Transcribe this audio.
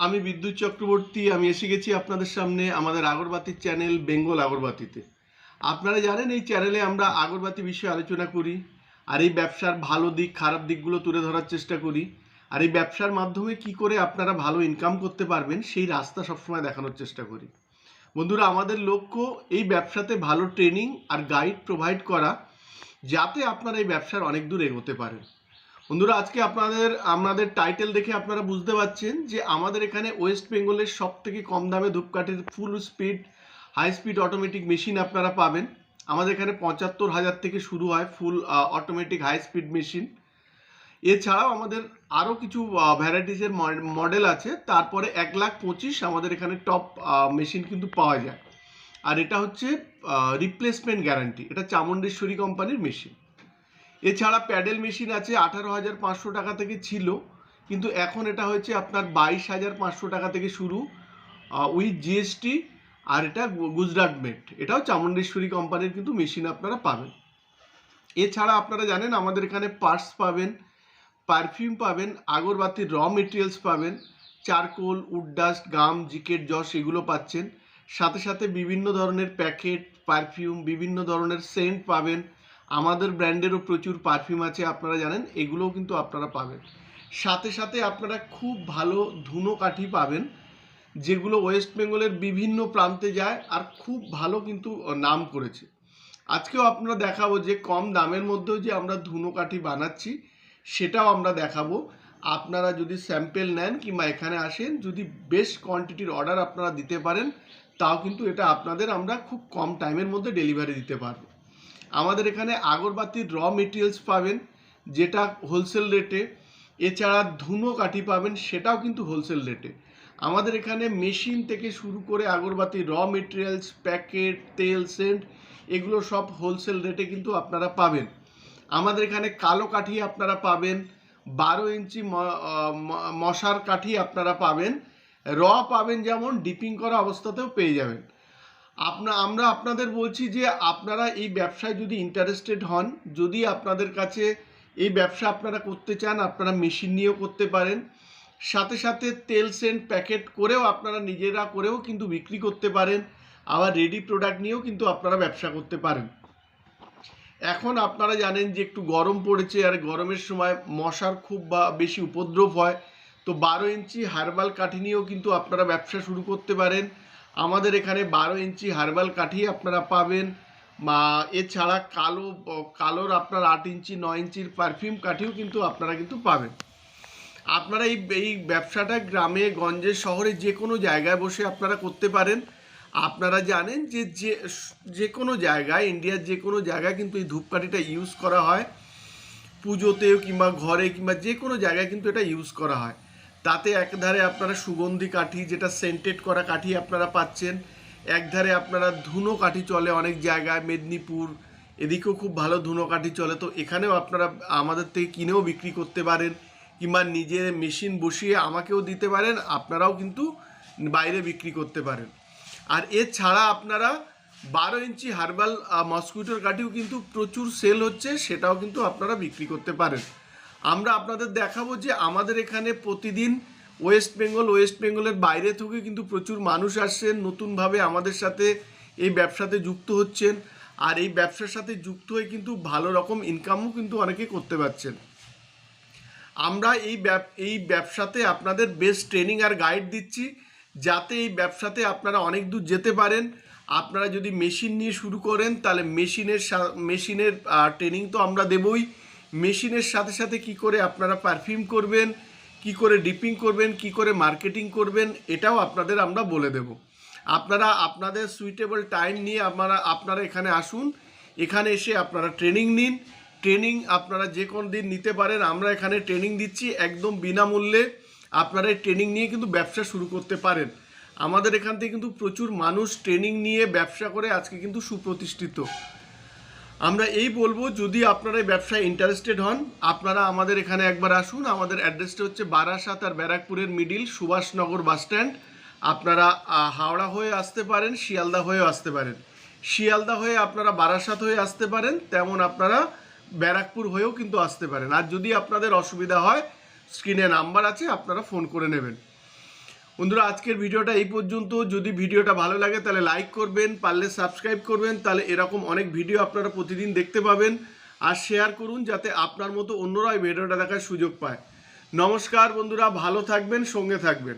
আমি বিদ্যুৎ চক্রবর্তী। আমি এসে গেছি আপনাদের সামনে আমাদের আগরবাতির চ্যানেল বেঙ্গল আগরবাতিতে। আপনারা জানেন এই চ্যানেলে আমরা আগরবাতি বিষয়ে আলোচনা করি, আর এই ব্যবসার ভালো দিক খারাপ দিকগুলো তুলে ধরার চেষ্টা করি, আর এই ব্যবসার মাধ্যমে কি করে আপনারা ভালো ইনকাম করতে পারবেন সেই রাস্তা সবসময় দেখানোর চেষ্টা করি। বন্ধুরা, আমাদের লক্ষ্য এই ব্যবসাতে ভালো ট্রেনিং আর গাইড প্রোভাইড করা, যাতে আপনারা এই ব্যবসার অনেক দূর এগোতে পারেন। বন্ধুরা, আজকে আপনাদের টাইটেল দেখে আপনারা বুঝতে পারছেন যে আমাদের এখানে ওয়েস্ট বেঙ্গলের সব থেকে কম দামে ধূপকাঠির full speed high speed automatic machine আপনারা পাবেন। আমাদের এখানে ৭৫,০০০ থেকে শুরু হয় full automatic high speed machine. এছাড়াও আমাদের আরও কিছু ভ্যারাইটিসের মডেল আছে। তারপরে ১,২৫,০০০ আমাদের এখানে টপ মেশিন কিন্তু পাওয়া যায়। আর এটা হচ্ছে রিপ্লেসমেন্ট গ্যারান্টি, এটা চামুণ্ডেশ্বরী কোম্পানির মেশিন। এছাড়া প্যাডেল মেশিন আছে ১৮,৫০০ টাকা থেকে ছিল, কিন্তু এখন এটা হয়েছে আপনার ২২,৫০০ টাকা থেকে শুরু উইথ জিএসটি। আর এটা গুজরাট মেড, এটাও চামুণ্ডেশ্বরী কোম্পানির কিন্তু মেশিন আপনারা পাবেন। এছাড়া আপনারা জানেন আমাদের এখানে পার্টস পাবেন, পারফিউম পাবেন, আগরবাতির র মেটেরিয়ালস পাবেন, charcoal, would dust, gum, জিকেট, Jos এগুলো পাচ্ছেন। সাথে সাথে বিভিন্ন ধরনের প্যাকেট পারফিউম, বিভিন্ন ধরনের সেন্ট পাবেন। আমাদের ব্র্যান্ডেরও প্রচুর পারফিউম আছে, আপনারা জানেন, এগুলোও কিন্তু আপনারা পাবেন। সাথে সাথে আপনারা খুব ভালো ধুনো কাঠি পাবেন, যেগুলো ওয়েস্ট বেঙ্গলের বিভিন্ন প্রান্তে যায় আর খুব ভালো কিন্তু নাম করেছে। আজকেও আপনারা দেখাবো যে কম দামের মধ্যেও যে আমরা ধুনো কাঠি বানাচ্ছি, সেটাও আমরা দেখাবো। আপনারা যদি স্যাম্পেল নেন কিংবা এখানে আসেন, যদি বেশ কোয়ান্টিটির অর্ডার আপনারা দিতে পারেন, তাও কিন্তু এটা আপনাদের আমরা খুব কম টাইমের মধ্যে ডেলিভারি দিতে পারবো। আমাদের এখানে আগরবাতির র মেটেরিয়ালস পাবেন, যেটা হোলসেল রেটে। এছাড়া ধুনো কাঠি পাবেন, সেটাও কিন্তু হোলসেল রেটে। আমাদের এখানে মেশিন থেকে শুরু করে আগরবাতির র মেটেরিয়ালস, প্যাকেট, তেল, সেন্ট, এগুলো সব হোলসেল রেটে কিন্তু আপনারা পাবেন। আমাদের এখানে কালো কাঠি আপনারা পাবেন, ১২ ইঞ্চি মশার কাঠি আপনারা পাবেন, র পাবেন, যেমন ডিপিং করা অবস্থাতেও পেয়ে যাবেন। আমরা আপনাদের বলছি যে আপনারা এই ব্যবসায় যদি ইন্টারেস্টেড হন, যদি আপনাদের কাছে এই ব্যবসা আপনারা করতে চান, আপনারা মেশিন নিয়েও করতে পারেন। সাথে সাথে তেল সেন্ট প্যাকেট করেও আপনারা নিজেরা করেও কিন্তু বিক্রি করতে পারেন। আবার রেডি প্রোডাক্ট নিয়েও কিন্তু আপনারা ব্যবসা করতে পারেন। এখন আপনারা জানেন যে একটু গরম পড়েছে, আর গরমের সময় মশার খুব বেশি উপদ্রব হয়। তো ১২ ইঞ্চি হার্বাল কাঠি নিয়েও কিন্তু আপনারা ব্যবসা শুরু করতে পারেন। আমাদের এখানে ১২ ইঞ্চি হার্বাল কাঠি আপনারা পাবেন। এছাড়া কালোর আপনার ৮ ইঞ্চি ৯ ইঞ্চির পারফিউম কাঠিও কিন্তু আপনারা কিন্তু পাবেন। আপনারা এই ব্যবসাটা গ্রামে গঞ্জে শহরে যে কোনো জায়গায় বসে আপনারা করতে পারেন। আপনারা জানেন যে কোনো জায়গায়, ইন্ডিয়ার যে কোনো জায়গায় কিন্তু এই ধূপকাঠিটা ইউজ করা হয়, পুজোতেও কিংবা ঘরে কিংবা যে কোনো জায়গায় কিন্তু এটা ইউজ করা হয়। তাতে একধারে আপনারা সুগন্ধি কাঠি, যেটা সেন্টেড করা কাঠি আপনারা পাচ্ছেন। একধারে আপনারা ধুনো কাঠি চলে অনেক জায়গায়, মেদিনীপুর এদিকেও খুব ভালো ধুনো কাঠি চলে। তো এখানেও আপনারা আমাদের থেকে কিনেও বিক্রি করতে পারেন, কিংবা নিজে মেশিন বসিয়ে আমাকেও দিতে পারেন, আপনারাও কিন্তু বাইরে বিক্রি করতে পারেন। আর এছাড়া আপনারা ১২ ইঞ্চি হার্বাল মসকুইটোর কাঠিও কিন্তু প্রচুর সেল হচ্ছে, সেটাও কিন্তু আপনারা বিক্রি করতে পারেন। আমরা আপনাদের দেখাবো যে আমাদের এখানে প্রতিদিন ওয়েস্ট বেঙ্গলের বাইরে থেকে কিন্তু প্রচুর মানুষ আসছেন, নতুনভাবে আমাদের সাথে এই ব্যবসাতে যুক্ত হচ্ছেন। আর এই ব্যবসার সাথে যুক্ত হয়ে কিন্তু ভালো রকম ইনকামও কিন্তু অনেকে করতে পারছেন। আমরা এই ব্যবসাতে আপনাদের বেস্ট ট্রেনিং আর গাইড দিচ্ছি, যাতে এই ব্যবসাতে আপনারা অনেক দূর যেতে পারেন। আপনারা যদি মেশিন নিয়ে শুরু করেন, তাহলে মেশিনের ট্রেনিং তো আমরা দেবই। মেশিনের সাথে সাথে কি করে আপনারা পারফিউম করবেন, কি করে ডিপিং করবেন, কি করে মার্কেটিং করবেন, এটাও আপনাদের আমরা বলে দেব। আপনারা আপনাদের সুইটেবল টাইম নিয়ে আপনারা এখানে আসুন। এখানে এসে আপনারা ট্রেনিং নিন। ট্রেনিং আপনারা যে কোনো দিন নিতে পারেন, আমরা এখানে ট্রেনিং দিচ্ছি একদম বিনামূল্যে। আপনারা এই ট্রেনিং নিয়ে কিন্তু ব্যবসা শুরু করতে পারেন। আমাদের এখান থেকে কিন্তু প্রচুর মানুষ ট্রেনিং নিয়ে ব্যবসা করে আজকে কিন্তু সুপ্রতিষ্ঠিত। আমরা এই বলবো, যদি আপনারা এই ব্যবসায় ইন্টারেস্টেড হন, আপনারা আমাদের এখানে একবার আসুন। আমাদের অ্যাড্রেসটা হচ্ছে বারাসাত আর ব্যারাকপুরের মিডিল, সুভাষনগর বাস স্ট্যান্ড। আপনারা হাওড়া হয়ে আসতে পারেন, শিয়ালদা হয়েও আসতে পারেন। শিয়ালদা হয়ে আপনারা বারাসাত হয়ে আসতে পারেন, তেমন আপনারা ব্যারাকপুর হয়েও কিন্তু আসতে পারেন। আর যদি আপনাদের অসুবিধা হয়, স্ক্রিনে নাম্বার আছে, আপনারা ফোন করে নেবেন। বন্ধুরা, আজকের ভিডিওটা এই পর্যন্ত। যদি ভিডিওটা ভালো লাগে তাহলে লাইক করবেন, পারলে সাবস্ক্রাইব করবেন, তাহলে এরকম অনেক ভিডিও আপনারা প্রতিদিন দেখতে পাবেন। আর শেয়ার করুন যাতে আপনার মতো অন্যরা এই ভিডিওটা দেখার সুযোগ পায়। নমস্কার বন্ধুরা, ভালো থাকবেন, সঙ্গে থাকবেন।